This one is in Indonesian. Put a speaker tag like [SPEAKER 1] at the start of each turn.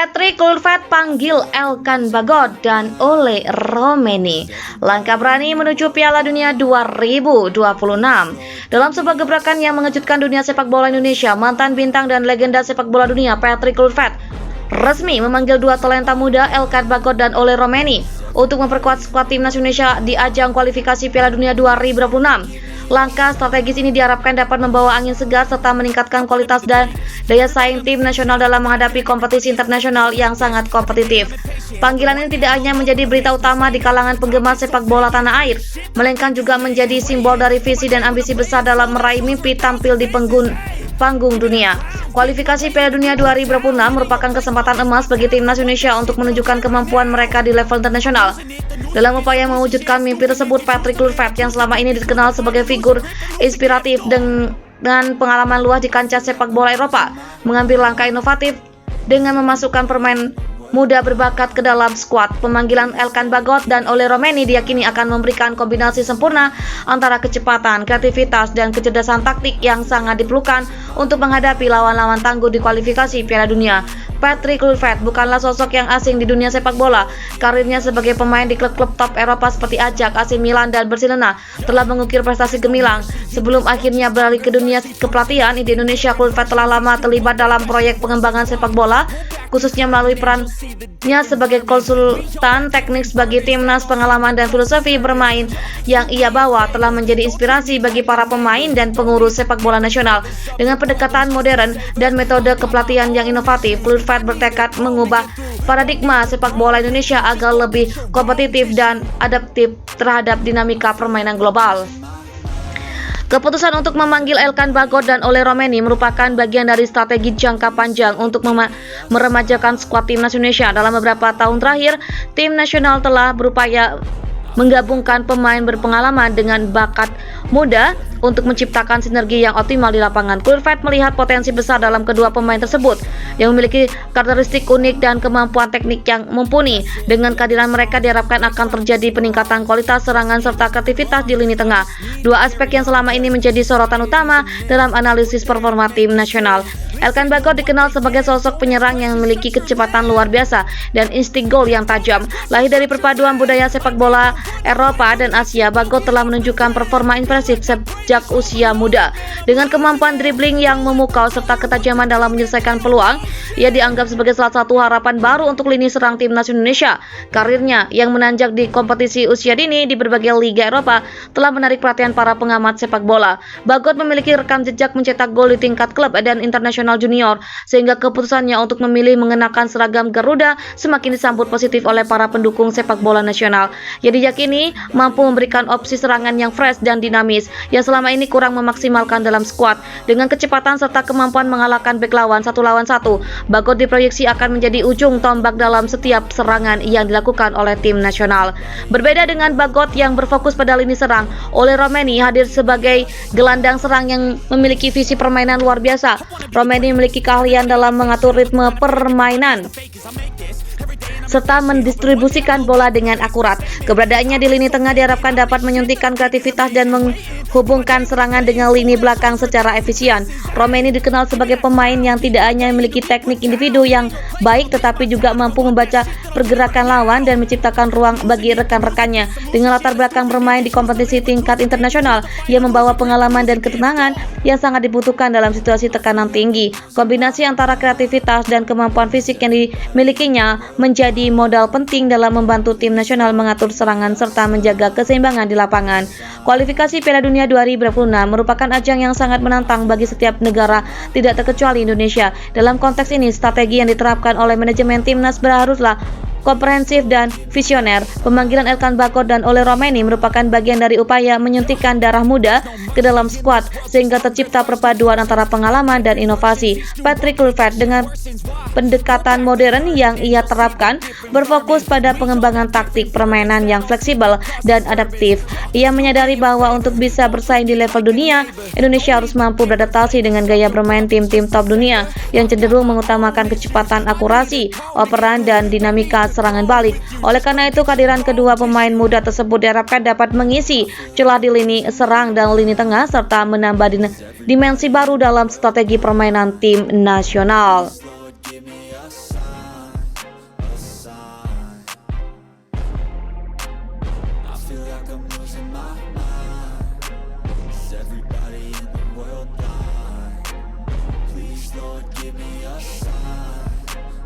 [SPEAKER 1] Patrick Kluivert panggil Elkan Bagot dan Ole Romeni. Langkah berani menuju Piala Dunia 2026. Dalam sebuah gebrakan yang mengejutkan dunia sepak bola Indonesia, mantan bintang dan legenda sepak bola dunia Patrick Kluivert resmi memanggil dua talenta muda Elkan Bagot dan Ole Romeni untuk memperkuat skuad timnas Indonesia di ajang kualifikasi Piala Dunia 2026. Langkah strategis ini diharapkan dapat membawa angin segar serta meningkatkan kualitas dan daya saing tim nasional dalam menghadapi kompetisi internasional yang sangat kompetitif. Panggilan ini tidak hanya menjadi berita utama di kalangan penggemar sepak bola tanah air, melainkan juga menjadi simbol dari visi dan ambisi besar dalam meraih mimpi tampil di panggung dunia. Kualifikasi Piala Dunia 2026 merupakan kesempatan emas bagi timnas Indonesia untuk menunjukkan kemampuan mereka di level internasional. Dalam upaya mewujudkan mimpi tersebut, Patrick Kluivert yang selama ini dikenal sebagai figur inspiratif dengan pengalaman luas di kancah sepak bola Eropa, mengambil langkah inovatif dengan memasukkan pemain muda berbakat ke dalam skuad. Pemanggilan Elkan Bagot dan Ole Romeni diyakini akan memberikan kombinasi sempurna antara kecepatan, kreativitas, dan kecerdasan taktik yang sangat diperlukan untuk menghadapi lawan-lawan tangguh di kualifikasi Piala Dunia. Patrick Kluivert bukanlah sosok yang asing di dunia sepak bola. Karirnya sebagai pemain di klub-klub top Eropa seperti Ajax, AC Milan, dan Barcelona telah mengukir prestasi gemilang. Sebelum akhirnya beralih ke dunia kepelatihan di Indonesia, Kluivert telah lama terlibat dalam proyek pengembangan sepak bola, khususnya melalui perannya sebagai konsultan teknik bagi timnas. Pengalaman dan filosofi bermain yang ia bawa telah menjadi inspirasi bagi para pemain dan pengurus sepak bola nasional. Dengan pendekatan modern dan metode kepelatihan yang inovatif, Kluivert bertekad mengubah paradigma sepak bola Indonesia agar lebih kompetitif dan adaptif terhadap dinamika permainan global. Keputusan untuk memanggil Elkan Bagot dan Ole Romeni merupakan bagian dari strategi jangka panjang untuk meremajakan skuad timnas Indonesia. Dalam beberapa tahun terakhir, tim nasional telah berupaya menggabungkan pemain berpengalaman dengan bakat muda untuk menciptakan sinergi yang optimal di lapangan. Kluivert melihat potensi besar dalam kedua pemain tersebut yang memiliki karakteristik unik dan kemampuan teknik yang mumpuni. Dengan kehadiran mereka diharapkan akan terjadi peningkatan kualitas serangan serta kreativitas di lini tengah. Dua aspek yang selama ini menjadi sorotan utama dalam analisis performa tim nasional. Elkan Bagot dikenal sebagai sosok penyerang yang memiliki kecepatan luar biasa dan insting gol yang tajam. Lahir dari perpaduan budaya sepak bola Eropa dan Asia, Bagot telah menunjukkan performa impresif sejak usia muda. Dengan kemampuan dribbling yang memukau serta ketajaman dalam menyelesaikan peluang, ia dianggap sebagai salah satu harapan baru untuk lini serang timnas Indonesia. Karirnya yang menanjak di kompetisi usia dini di berbagai liga Eropa telah menarik perhatian para pengamat sepak bola. Bagot memiliki rekam jejak mencetak gol di tingkat klub dan internasional junior, sehingga keputusannya untuk memilih mengenakan seragam Garuda semakin disambut positif oleh para pendukung sepak bola nasional. Ia diyakini mampu memberikan opsi serangan yang fresh dan dinamis yang selama ini kurang memaksimalkan dalam skuad. Dengan kecepatan serta kemampuan mengalahkan bek lawan 1 lawan 1, Bagot diproyeksi akan menjadi ujung tombak dalam setiap serangan yang dilakukan oleh tim nasional. Berbeda dengan Bagot yang berfokus pada lini serang, Ole Romeni hadir sebagai gelandang serang yang memiliki visi permainan luar biasa. Romeni memiliki keahlian dalam mengatur ritme permainan serta mendistribusikan bola dengan akurat. Keberadaannya di lini tengah diharapkan dapat menyuntikkan kreativitas dan menghubungkan serangan dengan lini belakang secara efisien. Romeni dikenal sebagai pemain yang tidak hanya memiliki teknik individu yang baik, tetapi juga mampu membaca pergerakan lawan dan menciptakan ruang bagi rekan-rekannya. Dengan latar belakang bermain di kompetisi tingkat internasional, ia membawa pengalaman dan ketenangan yang sangat dibutuhkan dalam situasi tekanan tinggi. Kombinasi antara kreativitas dan kemampuan fisik yang dimilikinya menjadi modal penting dalam membantu tim nasional mengatur serangan serta menjaga keseimbangan di lapangan. Kualifikasi Piala Dunia 2026 merupakan ajang yang sangat menantang bagi setiap negara, tidak terkecuali Indonesia. Dalam konteks ini, strategi yang diterapkan oleh manajemen timnas haruslah komprehensif dan visioner. Pemanggilan Elkan Bagot dan Ole Romeni merupakan bagian dari upaya menyuntikkan darah muda ke dalam skuad sehingga tercipta perpaduan antara pengalaman dan inovasi. Patrick Kluivert dengan pendekatan modern yang ia terapkan berfokus pada pengembangan taktik permainan yang fleksibel dan adaptif. Ia menyadari bahwa untuk bisa bersaing di level dunia, Indonesia harus mampu beradaptasi dengan gaya bermain tim-tim top dunia yang cenderung mengutamakan kecepatan, akurasi, operan, dan dinamika serangan balik. Oleh karena itu, kehadiran kedua pemain muda tersebut diharapkan dapat mengisi celah di lini serang dan lini tengah serta menambah dimensi baru dalam strategi permainan tim nasional.
[SPEAKER 2] feel like I'm losing my mind. Is everybody in the world blind? Please, Lord, give me a sign.